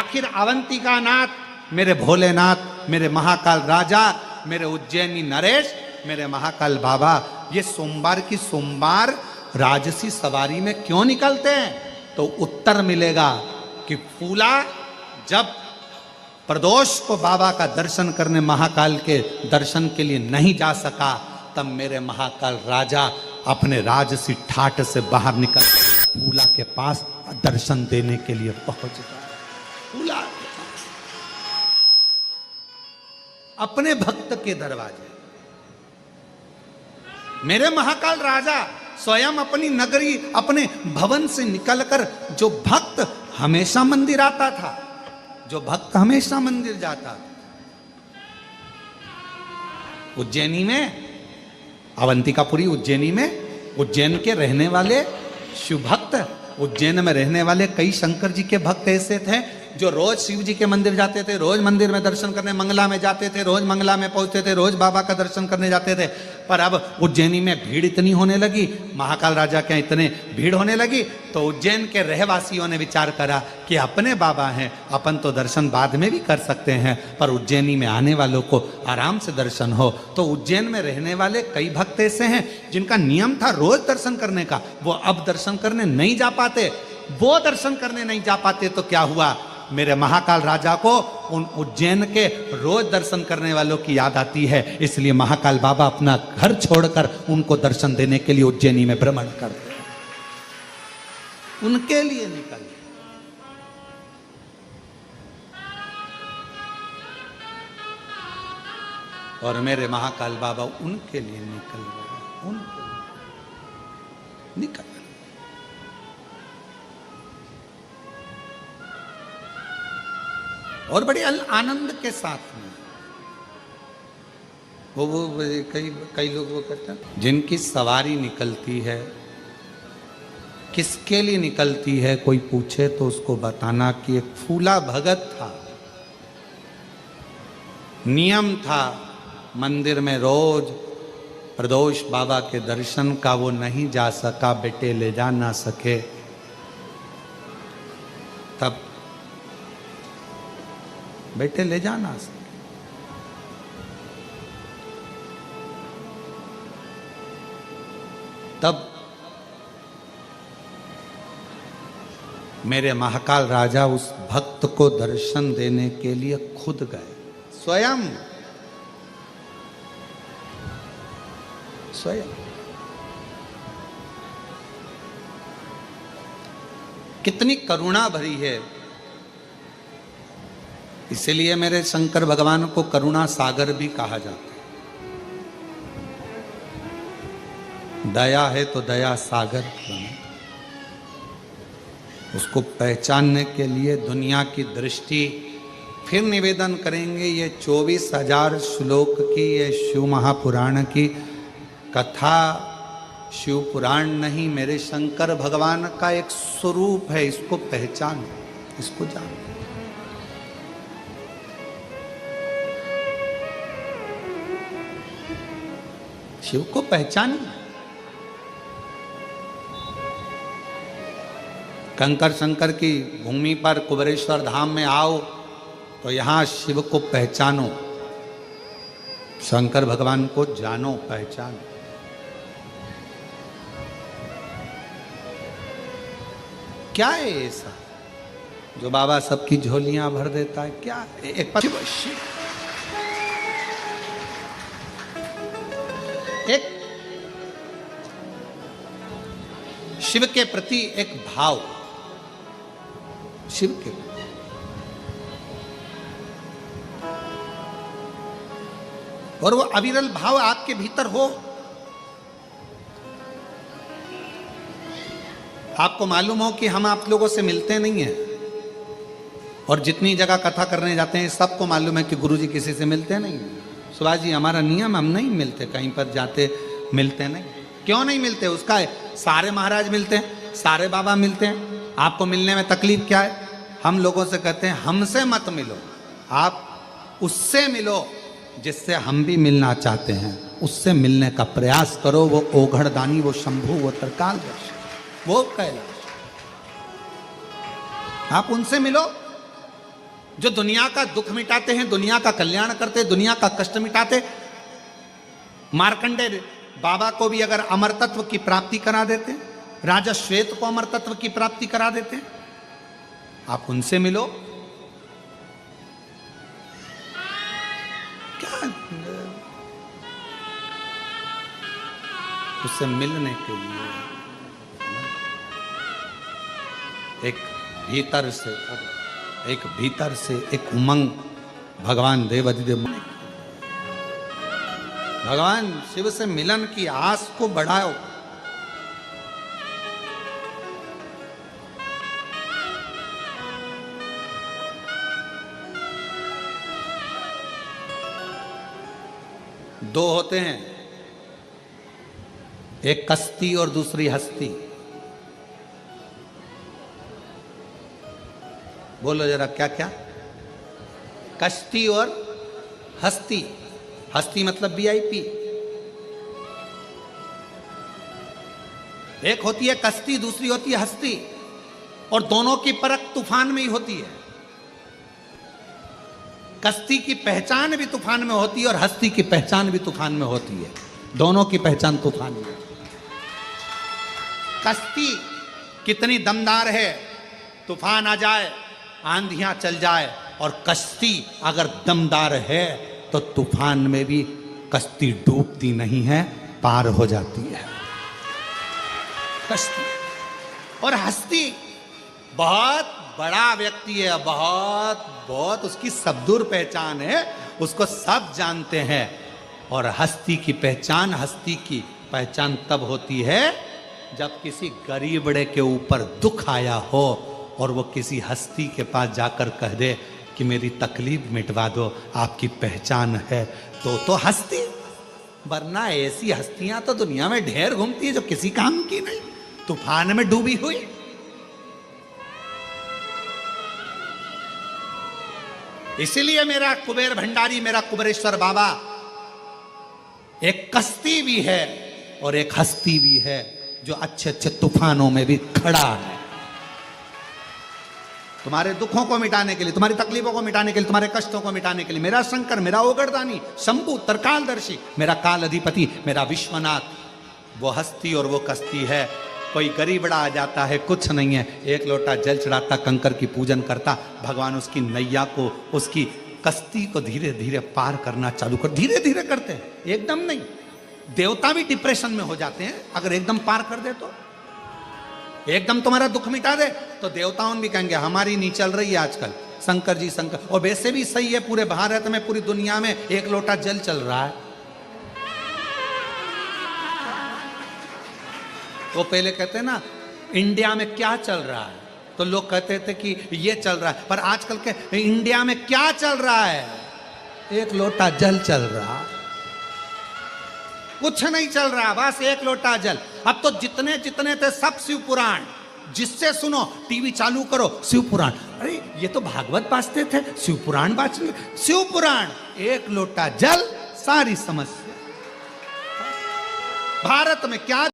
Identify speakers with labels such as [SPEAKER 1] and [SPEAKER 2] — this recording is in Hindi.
[SPEAKER 1] आखिर अवंतिका नाथ, मेरे भोलेनाथ, मेरे महाकाल राजा, मेरे उज्जैनी नरेश, मेरे महाकाल बाबा, ये सोमवार की सोमवार राजसी सवारी में क्यों निकलते हैं? तो उत्तर मिलेगा कि फूला जब प्रदोष को बाबा का दर्शन करने महाकाल के दर्शन के लिए नहीं जा सका, तब मेरे महाकाल राजा अपने राजसी ठाट से बाहर निकल फूला के पास दर्शन देने के लिए पहुंच गया। फूला अपने भक्त के दरवाजे, मेरे महाकाल राजा स्वयं अपनी नगरी, अपने भवन से निकलकर, जो भक्त हमेशा मंदिर आता था, जो भक्त हमेशा मंदिर जाता, उज्जैनी में, अवंतिकापुरी उज्जैनी में, उज्जैन के रहने वाले शिव भक्त, उज्जैन में रहने वाले कई शंकर जी के भक्त ऐसे थे जो रोज शिव जी के मंदिर जाते थे, रोज मंदिर में दर्शन करने मंगला में जाते थे, रोज मंगला में पहुंचते थे, रोज बाबा का दर्शन करने जाते थे। पर अब उज्जैनी में भीड़ इतनी होने लगी, महाकाल राजा के इतने भीड़ होने लगी, तो उज्जैन के रहवासियों ने विचार करा कि अपने बाबा हैं, अपन तो दर्शन बाद में भी कर सकते हैं, पर उज्जैनी में आने वालों को आराम से दर्शन हो। तो उज्जैन में रहने वाले कई भक्त ऐसे हैं जिनका नियम था रोज दर्शन करने का, वो अब दर्शन करने नहीं जा पाते। वो दर्शन करने नहीं जा पाते तो क्या हुआ, मेरे महाकाल राजा को उन उज्जैन के रोज दर्शन करने वालों की याद आती है, इसलिए महाकाल बाबा अपना घर छोड़कर उनको दर्शन देने के लिए उज्जैनी में भ्रमण करते हैं, उनके लिए निकल। और मेरे महाकाल बाबा उनके लिए निकल गए, उनके लिए निकल। और बड़े आनंद के साथ में वो कई लोग वो कहते हैं, जिनकी सवारी निकलती है, किसके लिए निकलती है, कोई पूछे तो उसको बताना कि एक फूला भगत था, नियम था मंदिर में रोज प्रदोष बाबा के दर्शन का, वो नहीं जा सका, बेटे ले जा ना सके, तब बेटे ले जाना सके, तब मेरे महाकाल राजा उस भक्त को दर्शन देने के लिए खुद गए, स्वयं स्वयं। कितनी करुणा भरी है, इसलिए मेरे शंकर भगवान को करुणा सागर भी कहा जाता है। दया है तो दया सागर बने। उसको पहचानने के लिए दुनिया की दृष्टि फिर निवेदन करेंगे, ये 24,000 श्लोक की ये शिव महापुराण की कथा शिव पुराण नहीं, मेरे शंकर भगवान का एक स्वरूप है, इसको पहचानो, इसको जानो। शिव को पहचानिए। कंकर शंकर की भूमि पर कुबेरेश्वर धाम में आओ तो यहां शिव को पहचानो, शंकर भगवान को जानो, पहचानो। क्या है ऐसा जो बाबा सबकी झोलियां भर देता है? क्या एक एक शिव के प्रति एक भाव, शिव के और वो अविरल भाव आपके भीतर हो। आपको मालूम हो कि हम आप लोगों से मिलते नहीं हैं, और जितनी जगह कथा करने जाते हैं सबको मालूम है कि गुरुजी किसी से मिलते नहीं हैं। सुभाष जी, हमारा नियम, हम नहीं मिलते, कहीं पर जाते मिलते नहीं। क्यों नहीं मिलते? उसका है, सारे महाराज मिलते हैं, सारे बाबा मिलते हैं, आपको मिलने में तकलीफ क्या है? हम लोगों से कहते हैं हमसे मत मिलो, आप उससे मिलो जिससे हम भी मिलना चाहते हैं, उससे मिलने का प्रयास करो। वो ओघड़दानी, वो शंभु, वो तरकालदर्शी, वो कैलाश, आप उनसे मिलो। जो दुनिया का दुख मिटाते हैं, दुनिया का कल्याण करते, दुनिया का कष्ट मिटाते। मार्कंडेय बाबा को भी अगर अमर तत्व की प्राप्ति करा देते, राजा श्वेत को अमर तत्व की प्राप्ति करा देते, आप उनसे मिलो। क्या उससे मिलने के लिए एक भीतर से एक उमंग भगवान देवाधिदेव, भगवान शिव से मिलन की आस को बढ़ाओ। दो होते हैं, एक कश्ती और दूसरी हस्ती। बोलो जरा क्या क्या? कश्ती और हस्ती। हस्ती मतलब VIP। एक होती है कश्ती, दूसरी होती है हस्ती, और दोनों की परख तूफान में ही होती है। कश्ती की पहचान भी तूफान में होती है और हस्ती की पहचान भी तूफान में होती है। दोनों की पहचान तूफान में। कश्ती कितनी दमदार है, तूफान आ जाए, आंधियां चल जाए, और कश्ती अगर दमदार है तो तूफान में भी कश्ती डूबती नहीं है, पार हो जाती है कश्ती। और हस्ती बहुत बड़ा व्यक्ति है, बहुत बहुत उसकी सब दूर पहचान है, उसको सब जानते हैं। और हस्ती की पहचान तब होती है जब किसी गरीबड़े के ऊपर दुख आया हो और वो किसी हस्ती के पास जाकर कह दे कि मेरी तकलीफ मिटवा दो, आपकी पहचान है, तो हस्ती। वरना ऐसी हस्तियां तो दुनिया में ढेर घूमती है जो किसी काम की नहीं, तूफान में डूबी हुई। इसीलिए मेरा कुबेर भंडारी, मेरा कुबेरेश्वर बाबा एक कश्ती भी है और एक हस्ती भी है, जो अच्छे अच्छे तूफानों में भी खड़ा है। तुम्हारे दुखों को मिटाने के लिए, तुम्हारी तकलीफों को मिटाने के लिए, तुम्हारे कष्टों को मिटाने के लिए मेरा शंकर, मेरा ओगरदानी, शंभु, तरकालदर्शी, मेरा काल अधिपति, मेरा विश्वनाथ, वो हस्ती और वो कश्ती है। कोई गरीबड़ा आ जाता है, कुछ नहीं है, एक लोटा जल चढ़ाता, कंकर की पूजन करता, भगवान उसकी नैया को, उसकी कश्ती को धीरे धीरे पार करना चालू कर। धीरे धीरे करते हैं, एकदम नहीं। देवता भी डिप्रेशन में हो जाते हैं अगर एकदम पार कर दे तो। एकदम तुम्हारा दुख मिटा दे तो देवताओं भी कहेंगे हमारी नहीं चल रही है आजकल, शंकर जी शंकर। और वैसे भी सही है, पूरे भारत में, पूरी दुनिया में एक लोटा जल चल रहा है। वो पहले कहते हैं ना, इंडिया में क्या चल रहा है, तो लोग कहते थे कि ये चल रहा है, पर आजकल के इंडिया में क्या चल रहा है? एक लोटा जल चल रहा, कुछ नहीं चल रहा, बस एक लोटा जल। अब तो जितने जितने थे सब शिव पुराण, जिससे सुनो, टीवी चालू करो शिव पुराण। अरे ये तो भागवत बाजते थे, शिव पुराण बाज, शिव पुराण, एक लोटा जल, सारी समस्या। भारत में क्या